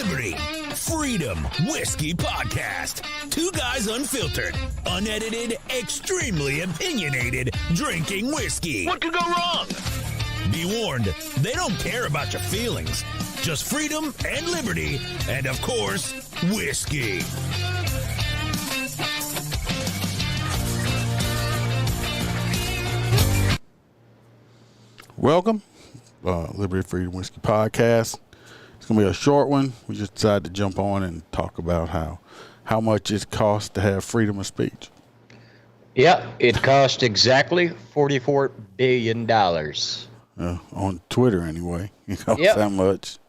liberty, freedom, whiskey podcast. Two guys unfiltered, unedited, extremely opinionated, drinking whiskey. What could go wrong? Be warned, they don't care about your feelings. Just freedom and liberty, and of course, whiskey. Welcome, Liberty Freedom Whiskey Podcast. It's going to be a short one. We just decided to jump on and talk about how much it costs to have freedom of speech. Yeah, it cost exactly $44 billion. On Twitter, anyway. You know how much.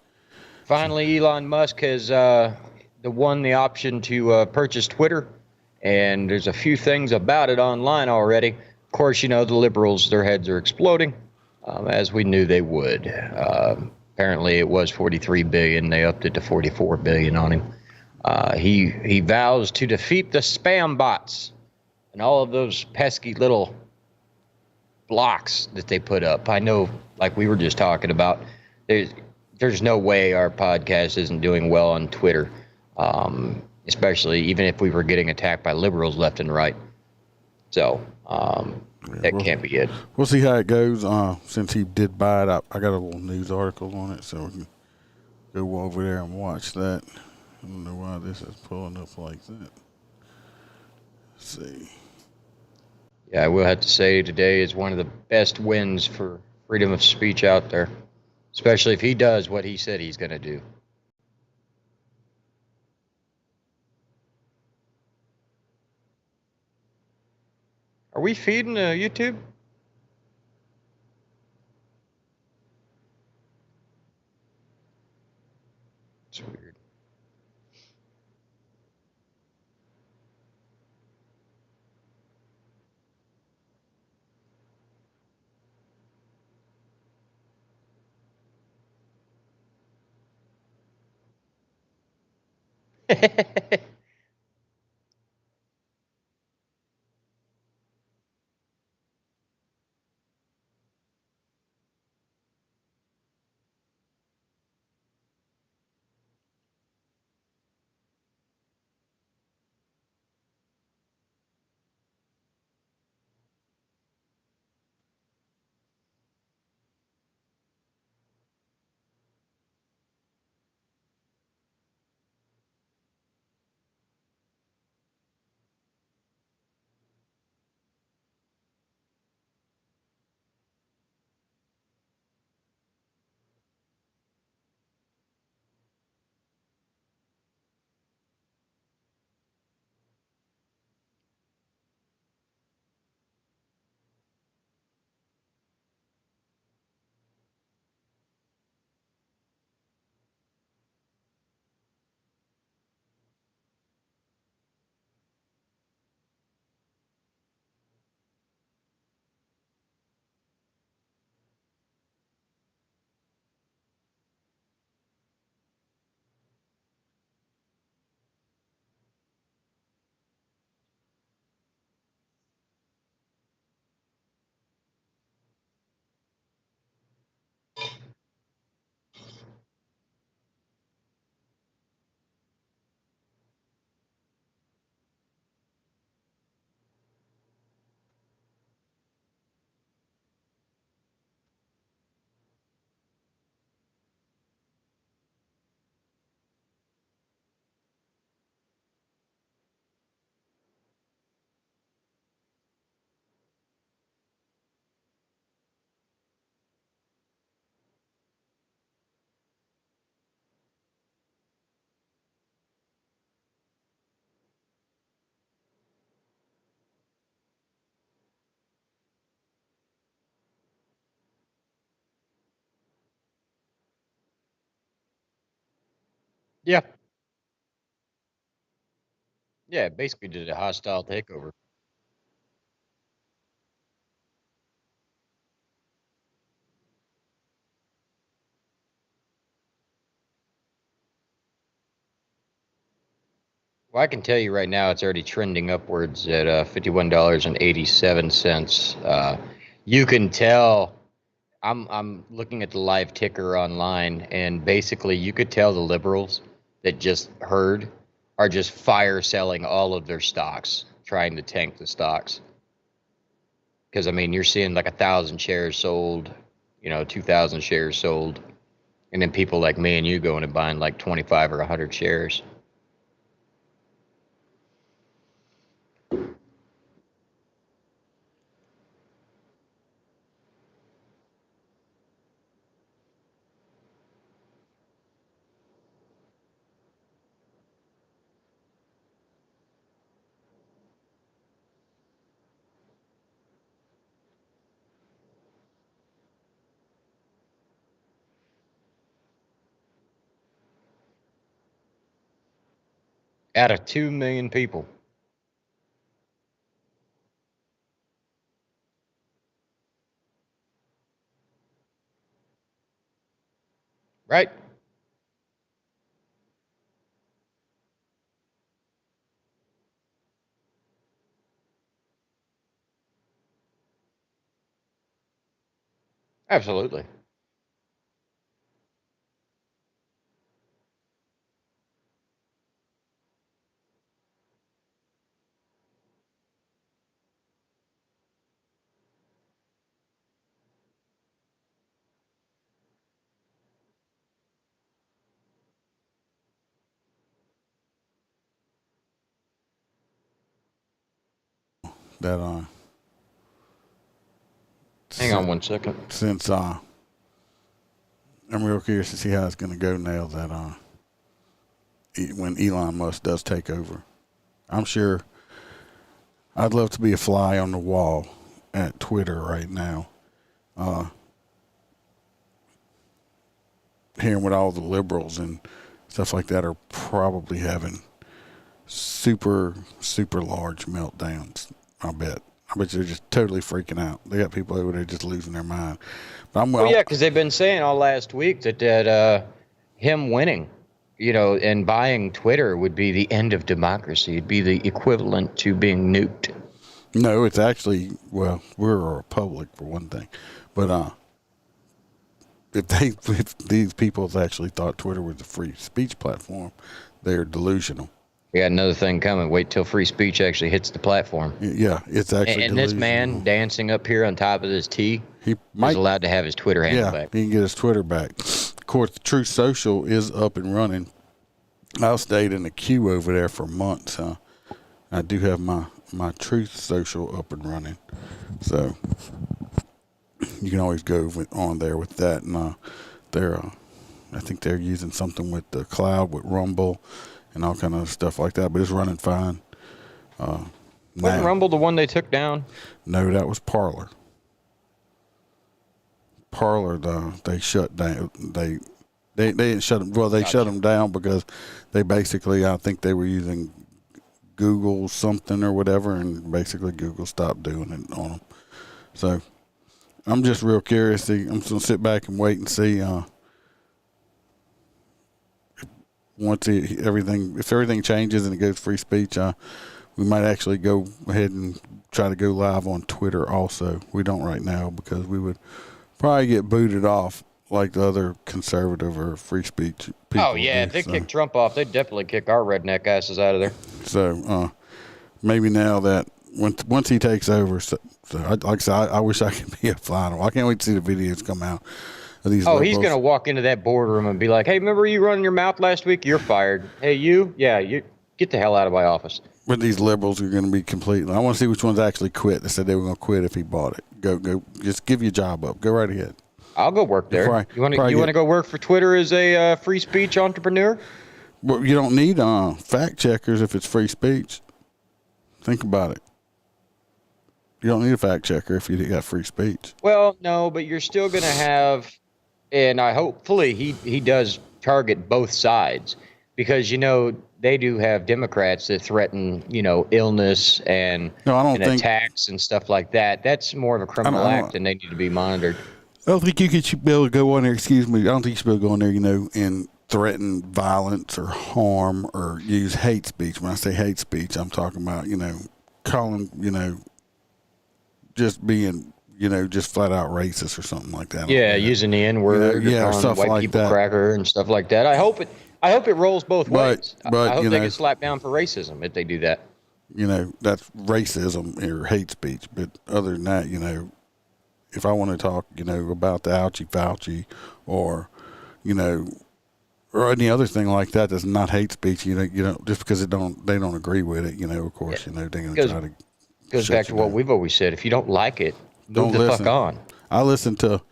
Finally, Elon Musk has won the option to purchase Twitter, and there's a few things about it online already. Of course, you know, the liberals, their heads are exploding, as we knew they would. Apparently, it was $43 billion. They upped it to $44 billion on him. He vows to defeat the spam bots and all of those pesky little blocks that they put up. I know, like we were just talking about, there's no way our podcast isn't doing well on Twitter, especially even if we were getting attacked by liberals left and right. So that can't be it. We'll see how it goes. Since he did buy it, I got a little news article on it, so we can go over there and watch that. I don't know why this is pulling up like that. Let's see. Yeah, I will have to say today is one of the best wins for freedom of speech out there, especially if he does what he said he's going to do. Are we feeding YouTube? It's weird. Yeah. Yeah, basically did a hostile takeover. Well, I can tell you right now, it's already trending upwards at $51.87. You can tell. I'm looking at the live ticker online, and basically, you could tell the liberals that just heard are just fire selling all of their stocks, trying to tank the stocks. Because, I mean, you're seeing like 1,000 shares sold, 2,000 shares sold. And then people like me and you going and buying like 25 or 100 shares. Out of 2 million people. Right? Absolutely. That Hang on 1 second. since I'm real curious to see how it's going to go now that when Elon Musk does take over. I'm sure I'd love to be a fly on the wall at Twitter right now, hearing what all the liberals and stuff like that are probably having super, super large meltdowns. I bet they're just totally freaking out. They got people over there just losing their mind. But Well, yeah, because they've been saying all last week that him winning, and buying Twitter would be the end of democracy. It'd be the equivalent to being nuked. No, it's actually, well, we're a republic for one thing, but if these people actually thought Twitter was a free speech platform, they're delusional. We got another thing coming. Wait till free speech actually hits the platform. Yeah, it's actually And this man dancing up here on top of this T is allowed to have his Twitter handle back. He can get his Twitter back. Of course, Truth Social is up and running. I stayed in the queue over there for months. I do have my Truth Social up and running, so you can always go on there with that. And I think they're using something with the cloud with Rumble and all kind of stuff like that, but it's running fine. Wasn't Rumble the one they took down? No, that was Parler. Parler, they shut down. They didn't shut them. Well, they shut them down because they basically, I think they were using Google something or whatever, and basically Google stopped doing it on them. So I'm just real curious. I'm just gonna sit back and wait and see. If everything changes and it goes free speech, we might actually go ahead and try to go live on Twitter also. We don't right now because we would probably get booted off like the other conservative or free speech people. Oh, yeah. If they kick Trump off, they'd definitely kick our redneck asses out of there. So maybe now that once he takes over, like I said, I wish I could be a fly on. I can't wait to see the videos come out. He's going to walk into that boardroom and be like, hey, remember you running your mouth last week? You're fired. Hey, you get the hell out of my office. But these liberals are going to be completely. I want to see which ones actually quit. They said they were going to quit if he bought it. Go, just give your job up. Go right ahead. I'll go work there. You want to go work for Twitter as a free speech entrepreneur? Well, you don't need fact checkers if it's free speech. Think about it. You don't need a fact checker if you got free speech. Well, no, but you're still going to have, and hopefully he does target both sides, because they do have Democrats that threaten illness and attacks and stuff like that. That's more of a criminal act, and they need to be monitored. I don't think you should be able to go on there. Excuse me. I don't think you should be able to go on there, and threaten violence or harm or use hate speech. When I say hate speech, I'm talking about calling just being just flat out racist or something like that. Yeah, using the N-word, or stuff white like people that. cracker and stuff like that. I hope I hope it rolls both ways. But I hope you they know, get slapped down for racism if they do that. You know, that's racism or hate speech. But other than that, you know, if I want to talk, you know, about the ouchie Fauci or, you know, or any other thing like that that's not hate speech, you know, just because they don't agree with it, you know, of course, you know, they're going to try to. Goes back to what we've always said. If you don't like it, move the fuck on. I listen to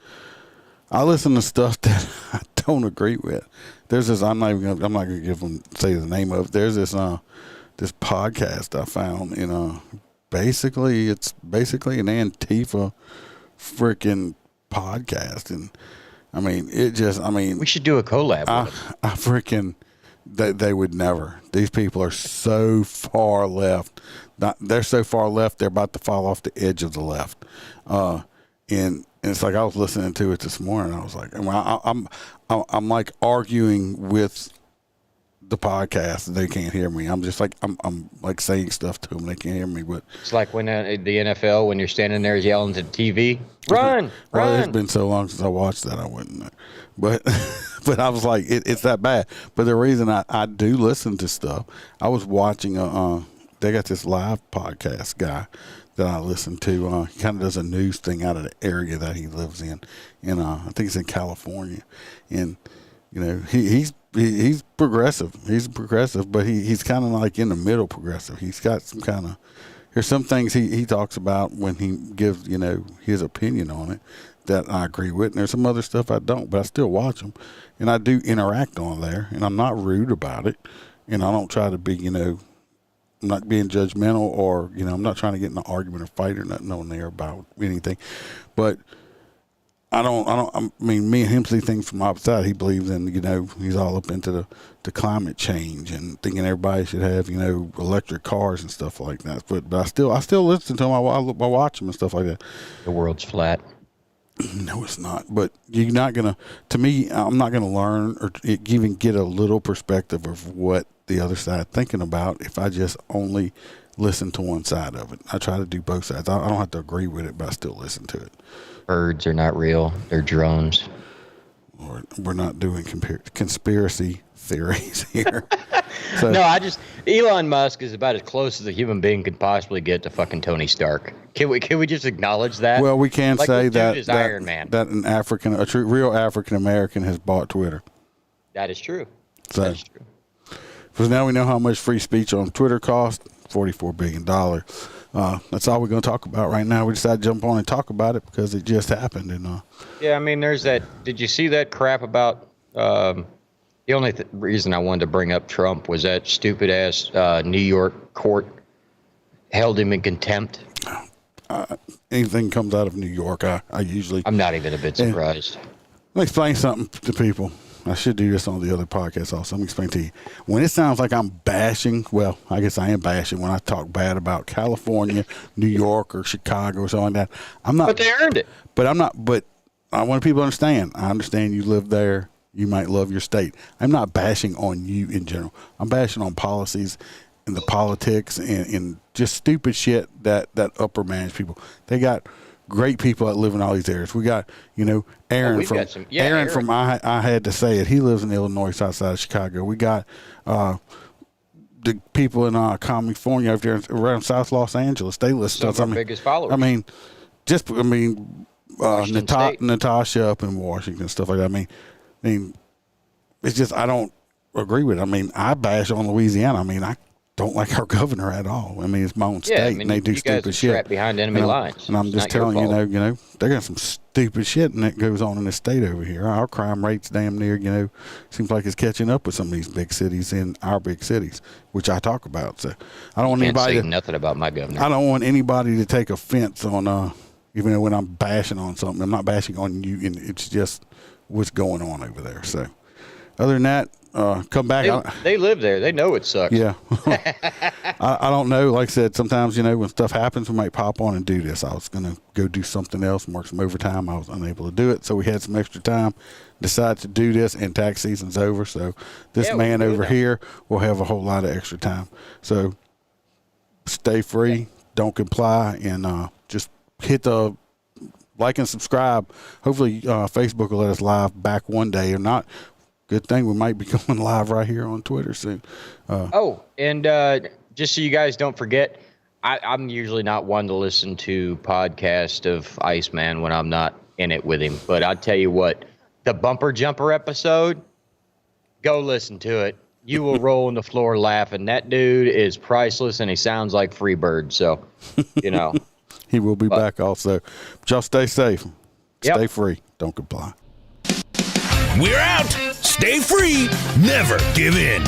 stuff that I don't agree with. There's this. I'm not gonna say the name of it. There's this this podcast I found in basically an Antifa freaking podcast, and I mean we should do a collab with them. I freaking they would never. These people are so far left. They're so far left. They're about to fall off the edge of the left. And it's like I was listening to it this morning. I was like, I'm like arguing with the podcast. They can't hear me. I'm just like I'm like saying stuff to them. They can't hear me. But it's like when the NFL, when you're standing there yelling to the TV, run. It's been so long since I watched that I wouldn't. But but I was like, it's that bad. But the reason I do listen to stuff, I was watching they got this live podcast guy that I listen to. He kind of does a news thing out of the area that he lives in, and I think it's in California. And you know, he's progressive. He's progressive, but he's kind of like in the middle progressive. He's got some kind of there's some things he talks about when he gives, you know, his opinion on it that I agree with, and there's some other stuff I don't, but I still watch them, and I do interact on there, and I'm not rude about it, and I don't try to be, you know. I'm not being judgmental or, you know, I'm not trying to get in an argument or fight or nothing on there about anything. But I mean, me and him see things from outside. He believes in, you know, he's all up into the climate change and thinking everybody should have, you know, electric cars and stuff like that. But I still listen to him. I watch him and stuff like that. The world's flat. No, it's not. But you're not going to me, I'm not going to learn or even get a little perspective of what the other side thinking about if I just only listen to one side of it. I try to do both sides. I don't have to agree with it, but I still listen to it. Birds are not real. They're drones. Or we're not doing conspiracy theories here. So, no, Elon Musk is about as close as a human being could possibly get to fucking Tony Stark. Can we just acknowledge that? Well, we can say that Iron Man. That a true real African American has bought Twitter. That is true. So, that is true. Because now we know how much free speech on Twitter costs, $44 billion. That's all we're going to talk about right now. We decided to jump on and talk about it because it just happened. And yeah, I mean, there's that. Did you see that crap about the only reason I wanted to bring up Trump was that stupid-ass New York court held him in contempt? Anything comes out of New York, I usually... I'm not even a bit surprised. Let me explain something to people. I should do this on the other podcast also. Let me explain to you. When it sounds like I'm bashing, well, I guess I am bashing when I talk bad about California, New York, or Chicago or something like that. I'm not. But they earned it. But I'm not. But I want people to understand. I understand you live there. You might love your state. I'm not bashing on you in general. I'm bashing on policies and the politics and just stupid shit that upper manage people. They got great people that live in all these areas. We got, you know, Aaron from I had to say it. He lives in Illinois, south side of Chicago. We got the people in California up there around South Los Angeles. They listen to us. Some of our biggest followers. Natasha up in Washington, stuff like that. I mean, it's just I don't agree with it. I mean, I bash on Louisiana. I mean, I don't like our governor at all. I mean, it's my own state, and they do stupid shit. Trapped behind enemy lines. And I'm just telling you, you know, they got some stupid shit, and that goes on in the state over here. Our crime rate's damn near, you know, seems like it's catching up with some of these big cities in our big cities, which I talk about. So I don't want anybody to say nothing about my governor. I don't want anybody to take offense on, even though when I'm bashing on something, I'm not bashing on you, and it's just what's going on over there. So other than that. Come back. They live there. They know it sucks. Yeah. I don't know. Like I said, sometimes, you know, when stuff happens, we might pop on and do this. I was going to go do something else, work some overtime. I was unable to do it. So we had some extra time, decided to do this, and tax season's over. So this man over here will have a whole lot of extra time. So stay free, don't comply, and just hit the like and subscribe. Hopefully Facebook will let us live back one day or not. good thing we might be going live right here on Twitter soon. And just so you guys don't forget, I'm usually not one to listen to podcast of Iceman when I'm not in it with him. But I'll tell you what, the Bumper Jumper episode, go listen to it. You will roll on the floor laughing. That dude is priceless, and he sounds like Freebird. So, you know. He will be back also. But y'all stay safe. Stay free. Don't comply. We're out. Stay free. Never give in.